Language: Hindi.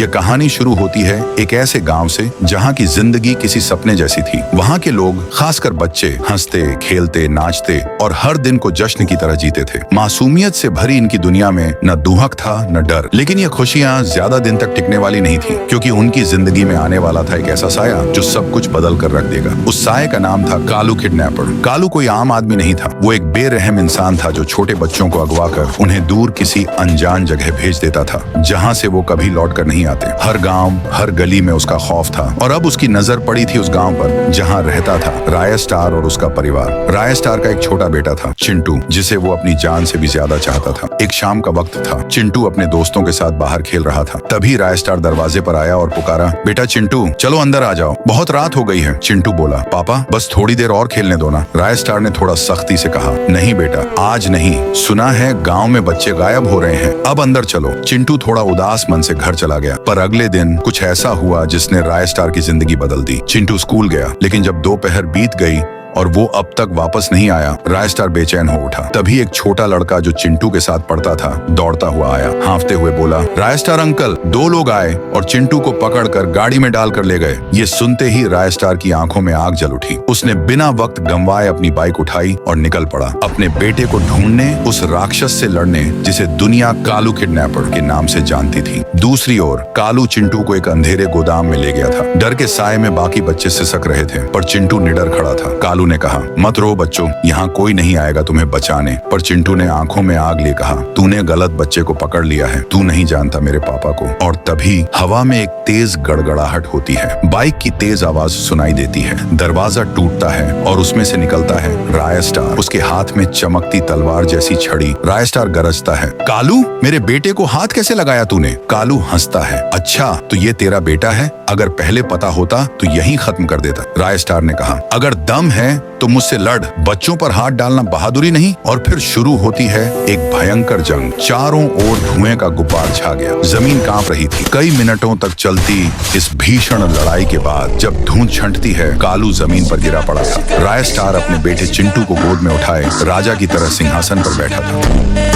ये कहानी शुरू होती है एक ऐसे गांव से जहां की जिंदगी किसी सपने जैसी थी। वहां के लोग, खासकर बच्चे, हंसते, खेलते, नाचते और हर दिन को जश्न की तरह जीते थे। मासूमियत से भरी इनकी दुनिया में न दुहक था न डर। लेकिन ये खुशियां ज्यादा दिन तक टिकने वाली नहीं थी, क्योंकि उनकी जिंदगी में आने वाला था एक ऐसा साया जो सब कुछ बदल कर रख देगा। उस साये का नाम था कालू किडनैपर। कालू कोई आम आदमी नहीं था। वो एक बेरहम इंसान था जो छोटे बच्चों को अगवा कर उन्हें दूर किसी अनजान जगह भेज देता था, जहाँ से वो कभी लौट कर नहीं आते। हर गांव, हर गली में उसका खौफ था। और अब उसकी नजर पड़ी थी उस गांव पर जहां रहता था राय स्टार और उसका परिवार। राय स्टार का एक छोटा बेटा था, चिंटू, जिसे वो अपनी जान से भी ज्यादा चाहता था। एक शाम का वक्त था। चिंटू अपने दोस्तों के साथ बाहर खेल रहा था। तभी राय स्टार दरवाजे पर आया और पुकारा, बेटा चिंटू, चलो अंदर आ जाओ, बहुत रात हो गई है। चिंटू बोला, पापा बस थोड़ी देर और खेलने दो ना। राय स्टार ने थोड़ा सख्ती से कहा, नहीं बेटा, आज नहीं। सुना है गाँव में बच्चे गायब हो रहे हैं, अब अंदर चलो। चिंटू थोड़ा उदास मन से घर चला गया। पर अगले दिन कुछ ऐसा हुआ जिसने राय स्टार की जिंदगी बदल दी। चिंटू स्कूल गया, लेकिन जब दोपहर बीत गई और वो अब तक वापस नहीं आया, राय स्टार बेचैन हो उठा। तभी एक छोटा लड़का जो चिंटू के साथ पढ़ता था दौड़ता हुआ आया। हांफते हुए बोला, राय स्टार अंकल, दो लोग आए और चिंटू को पकड़कर गाड़ी में डालकर ले गए। ये सुनते ही राय स्टार की आंखों में आग जल उठी। उसने बिना वक्त गंवाए अपनी बाइक उठाई और निकल पड़ा, अपने बेटे को ढूंढने, उस राक्षस से लड़ने जिसे दुनिया कालू किडनैपर के नाम से जानती थी। दूसरी ओर कालू चिंटू को एक अंधेरे गोदाम में ले गया था। डर के साए में बाकी बच्चे सिसक रहे थे, पर चिंटू निडर खड़ा था। कालू ने कहा, मत रो बच्चों, यहाँ कोई नहीं आएगा तुम्हें बचाने। पर चिंटू ने आंखों में आग लिए कहा, तूने गलत बच्चे को पकड़ लिया है, तू नहीं जानता मेरे पापा को। और तभी हवा में एक तेज गड़गड़ाहट होती है। बाइक की तेज आवाज सुनाई देती है। दरवाजा टूटता है और उसमें से निकलता है राय स्टार, उसके हाथ में चमकती तलवार जैसी छड़ी। राय स्टार गरजता है, कालू, मेरे बेटे को हाथ कैसे लगाया तूने? कालू हंसता है, अच्छा तो ये तेरा बेटा है? अगर पहले पता होता तो यहीं खत्म कर देता। राय स्टार ने कहा, अगर दम है तो मुझसे लड़, बच्चों पर हाथ डालना बहादुरी नहीं। और फिर शुरू होती है एक भयंकर जंग। चारों ओर धुएं का गुब्बार छा गया, जमीन कांप रही थी। कई मिनटों तक चलती इस भीषण लड़ाई के बाद जब धूंध छंटती है, कालू जमीन पर गिरा पड़ा था। राय स्टार अपने बेटे चिंटू को गोद में उठाए राजा की तरह सिंहासन पर बैठा था।